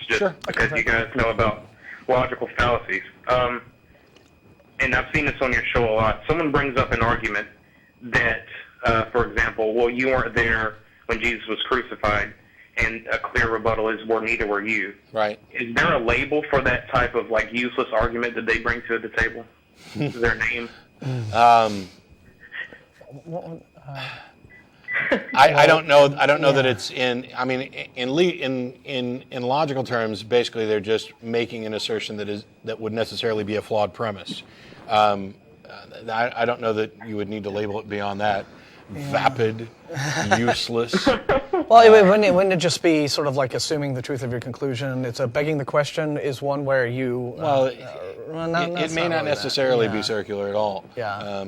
just because you guys know about logical fallacies. And I've seen this on your show a lot. Someone brings up an argument that, for example, well, you weren't there when Jesus was crucified, and a clear rebuttal is, well, neither were you. Right. Is there a label for that type of like useless argument that they bring to the table? Is there a name? I don't know. I don't know that it's in. I mean, in logical terms, basically, they're just making an assertion that would necessarily be a flawed premise. I don't know that you would need to label it beyond that. Vapid, useless. Well, wouldn't it just be sort of like assuming the truth of your conclusion? It's a begging the question is one where you. Well, it may not necessarily be circular at all. Yeah.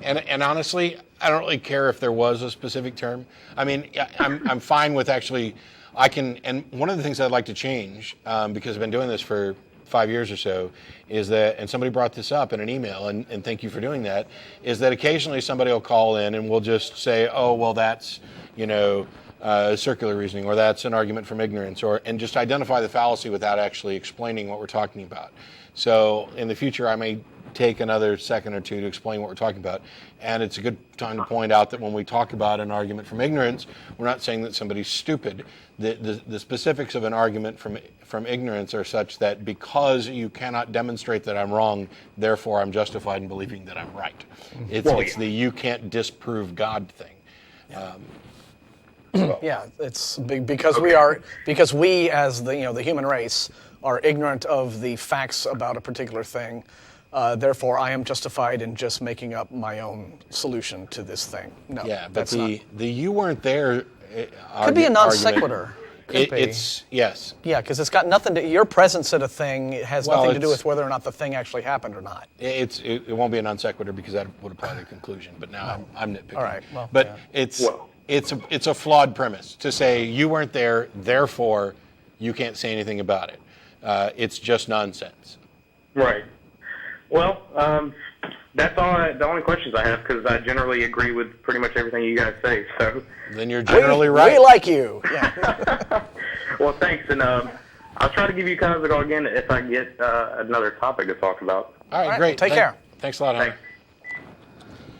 And honestly, I don't really care if there was a specific term. I mean, I'm fine with actually. And one of the things I'd like to change, because I've been doing this for 5 years or so, is that, and somebody brought this up in an email, and thank you for doing that, is that occasionally somebody will call in and we'll just say, oh, well, that's, circular reasoning, or that's an argument from ignorance, and just identify the fallacy without actually explaining what we're talking about. So in the future, I may take another second or two to explain what we're talking about. And it's a good time to point out that when we talk about an argument from ignorance, we're not saying that somebody's stupid. The specifics of an argument from ignorance are such that because you cannot demonstrate that I'm wrong, therefore I'm justified in believing that I'm right. It's the you can't disprove God thing. It's because we as the human race are ignorant of the facts about a particular thing. Therefore, I am justified in just making up my own solution to this thing. No, yeah, but the you weren't there. Could be a non sequitur. It's yes. Yeah, because it's got nothing to your presence at a thing. It has nothing to do with whether or not the thing actually happened or not. It won't be a non sequitur because that would apply to conclusion. But now I'm nitpicking. All right. Well, but it's a flawed premise to say you weren't there, therefore you can't say anything about it. It's just nonsense. Right. Well, that's the only questions I have, because I generally agree with pretty much everything you guys say. So then you're generally right. We like you. Yeah. Well, thanks, and I'll try to give you guys a call again if I get another topic to talk about. All right, great. Take care. Thanks a lot, Hunter. Thanks.